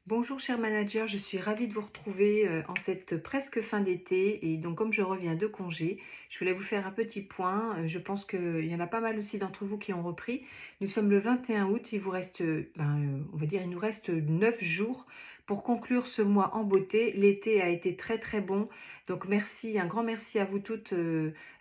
Bonjour cher manager, je suis ravie de vous retrouver en cette presque fin d'été et donc comme je reviens de congé, je voulais vous faire un petit point. Je pense qu'il y en a pas mal aussi d'entre vous qui ont repris. Nous sommes le 21 août, il vous reste, on va dire, il nous reste 9 jours pour conclure ce mois en beauté. L'été a été très très bon, donc merci, un grand merci à vous toutes.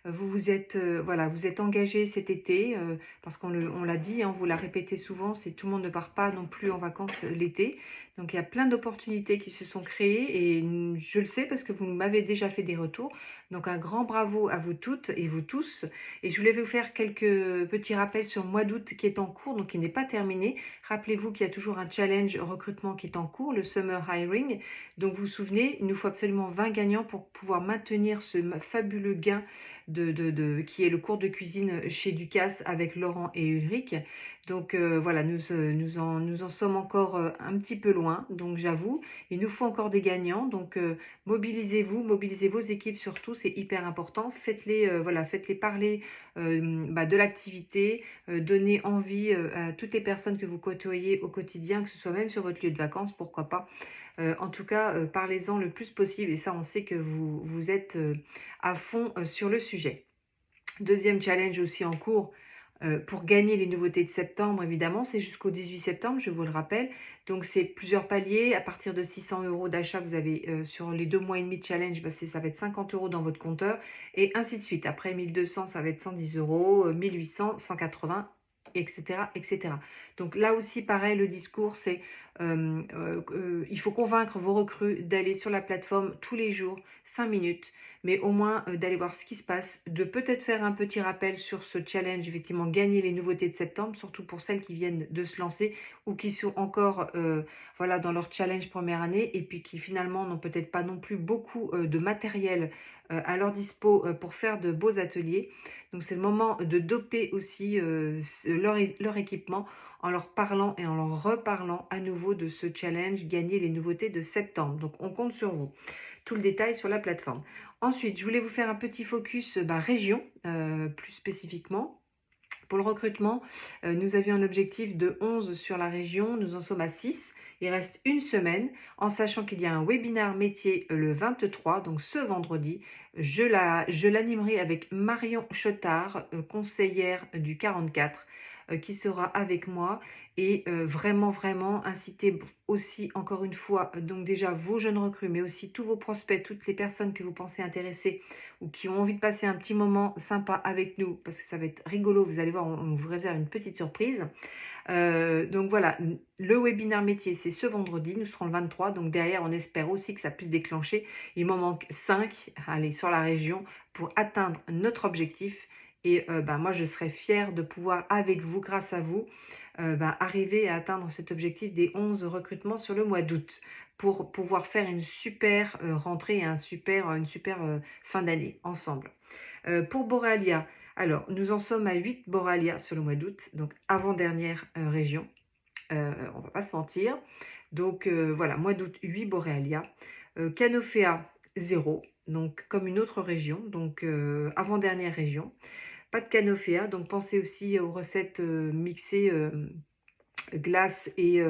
Vous vous êtes, voilà, vous êtes engagées cet été parce on l'a dit, hein, vous la répétez souvent, c'est tout le monde ne part pas non plus en vacances l'été. Donc il y a plein d'opportunités qui se sont créées et je le sais parce que vous m'avez déjà fait des retours. Donc un grand bravo à vous toutes et vous tous. Et je voulais vous faire quelques petits rappels sur le mois d'août qui est en cours, donc qui n'est pas terminé. Rappelez-vous qu'il y a toujours un challenge recrutement qui est en cours, le Summer Hiring. Donc vous vous souvenez, il nous faut absolument 20 gagnants pour pouvoir maintenir ce fabuleux gain qui est le cours de cuisine chez Ducasse avec Laurent et Ulrich. Donc voilà, nous en sommes encore un petit peu loin, donc j'avoue, il nous faut encore des gagnants. Donc mobilisez-vous, mobilisez vos équipes surtout, c'est hyper important. Faites-les voilà, faites-les parler de l'activité, donnez envie à toutes les personnes que vous côtoyez au quotidien, que ce soit même sur votre lieu de vacances, pourquoi pas. En tout cas, parlez-en le plus possible et ça, on sait que vous êtes à fond sur le sujet. Deuxième challenge aussi en cours, pour gagner les nouveautés de septembre, évidemment, c'est jusqu'au 18 septembre, je vous le rappelle. Donc, c'est plusieurs paliers. À partir de 600 € d'achat, vous avez sur les 2 mois et demi de challenge, ça va être 50 € dans votre compteur et ainsi de suite. Après 1200, ça va être 110 €, 1800, 180, etc., etc. Donc là aussi, pareil, le discours, c'est il faut convaincre vos recrues d'aller sur la plateforme tous les jours, 5 minutes, mais au moins d'aller voir ce qui se passe, de peut-être faire un petit rappel sur ce challenge, effectivement, gagner les nouveautés de septembre, surtout pour celles qui viennent de se lancer ou qui sont encore voilà, dans leur challenge première année et puis qui finalement n'ont peut-être pas non plus beaucoup de matériel à leur dispo pour faire de beaux ateliers. Donc c'est le moment de doper aussi leur équipement en leur parlant et en leur reparlant à nouveau de ce challenge, gagner les nouveautés de septembre. Donc on compte sur vous. Tout le détail sur la plateforme. Ensuite, je voulais vous faire un petit focus région, plus spécifiquement. Pour le recrutement, nous avions un objectif de 11 sur la région, nous en sommes à 6. Il reste une semaine, en sachant qu'il y a un webinaire métier le 23, donc ce vendredi. Je l'animerai avec Marion Chotard, conseillère du 44, qui sera avec moi et vraiment, vraiment inciter aussi, encore une fois, donc déjà vos jeunes recrues, mais aussi tous vos prospects, toutes les personnes que vous pensez intéresser ou qui ont envie de passer un petit moment sympa avec nous, parce que ça va être rigolo, vous allez voir, on vous réserve une petite surprise. Donc voilà, le webinaire métier, c'est ce vendredi, nous serons le 23, donc derrière, on espère aussi que ça puisse déclencher. Il m'en manque 5, allez, sur la région, pour atteindre notre objectif. Et moi, je serais fière de pouvoir, avec vous, grâce à vous, arriver à atteindre cet objectif des 11 recrutements sur le mois d'août pour pouvoir faire une super rentrée et une super fin d'année ensemble. Pour Borealia, alors nous en sommes à 8 Borealia sur le mois d'août, donc avant-dernière région, on va pas se mentir. Donc voilà, mois d'août, 8 Borealia. Canofea, 0, donc comme une autre région, donc avant-dernière région. Pas de Canofea, donc pensez aussi aux recettes mixées glace et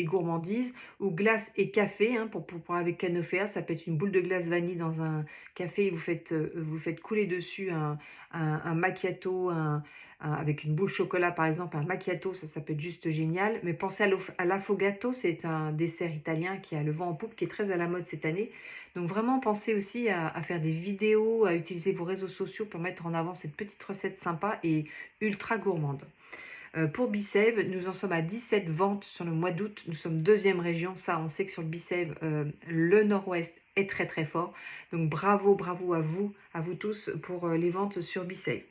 gourmandise, ou glace et café, hein, pour avec Canofea, ça peut être une boule de glace vanille dans un café et vous faites couler dessus un macchiato, avec une boule chocolat par exemple, un macchiato, ça peut être juste génial. Mais pensez à l'affogato, c'est un dessert italien qui a le vent en poupe, qui est très à la mode cette année. Donc vraiment pensez aussi à faire des vidéos, à utiliser vos réseaux sociaux pour mettre en avant cette petite recette sympa et ultra gourmande. Pour Bicève, nous en sommes à 17 ventes sur le mois d'août. Nous sommes deuxième région. Ça, on sait que sur le Bicève, le nord-ouest est très très fort. Donc bravo, bravo à vous tous pour les ventes sur Bicève.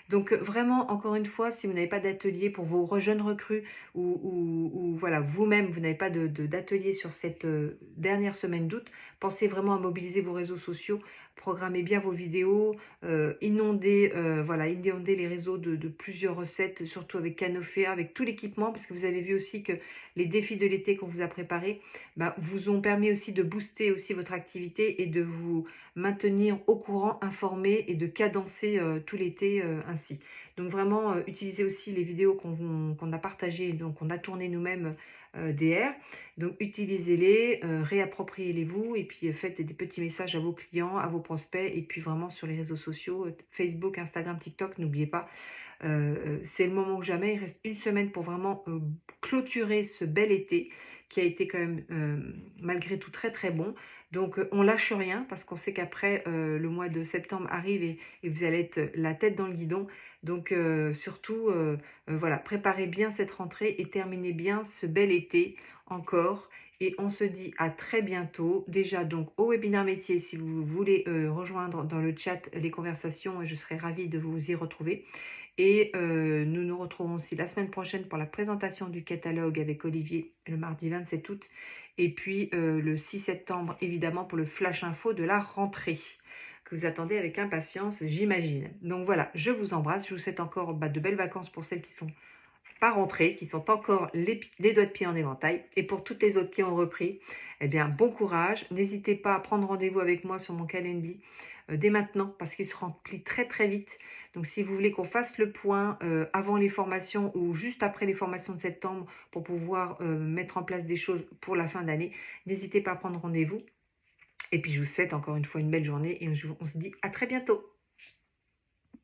Donc vraiment, encore une fois, si vous n'avez pas d'atelier pour vos jeunes recrues ou voilà, vous-même, vous n'avez pas d'atelier sur cette dernière semaine d'août, pensez vraiment à mobiliser vos réseaux sociaux, programmez bien vos vidéos, inondez les réseaux de plusieurs recettes, surtout avec Canofea, avec tout l'équipement, parce que vous avez vu aussi que les défis de l'été qu'on vous a préparés vous ont permis aussi de booster aussi votre activité et de vous maintenir au courant, informé et de cadencer tout l'été ainsi. Donc vraiment, utilisez aussi les vidéos qu'on a partagées, donc qu'on a tournées nous-mêmes, DR. Donc utilisez-les, réappropriez-les-vous et puis, faites des petits messages à vos clients, à vos prospects et puis vraiment sur les réseaux sociaux, Facebook, Instagram, TikTok, n'oubliez pas. C'est le moment ou jamais. Il reste une semaine pour vraiment, clôturer ce bel été qui a été quand même, malgré tout très, très bon. Donc, on lâche rien parce qu'on sait qu'après, le mois de septembre arrive et vous allez être la tête dans le guidon. Donc, surtout, voilà, préparez bien cette rentrée et terminez bien ce bel été encore et on se dit à très bientôt. Déjà donc au webinaire métier si vous voulez, rejoindre dans le chat les conversations, je serai ravie de vous y retrouver. Et nous nous retrouvons aussi la semaine prochaine pour la présentation du catalogue avec Olivier, le mardi 27 août. Et puis le 6 septembre, évidemment, pour le flash info de la rentrée, que vous attendez avec impatience, j'imagine. Donc voilà, je vous embrasse. Je vous souhaite encore de belles vacances pour celles qui sont pas rentrées, qui sont encore les doigts de pied en éventail. Et pour toutes les autres qui ont repris, eh bien, bon courage. N'hésitez pas à prendre rendez-vous avec moi sur mon calendrier dès maintenant parce qu'il se remplit très très vite. Donc si vous voulez qu'on fasse le point avant les formations ou juste après les formations de septembre pour pouvoir mettre en place des choses pour la fin d'année, n'hésitez pas à prendre rendez-vous. Et puis je vous souhaite encore une fois une belle journée et on se dit à très bientôt.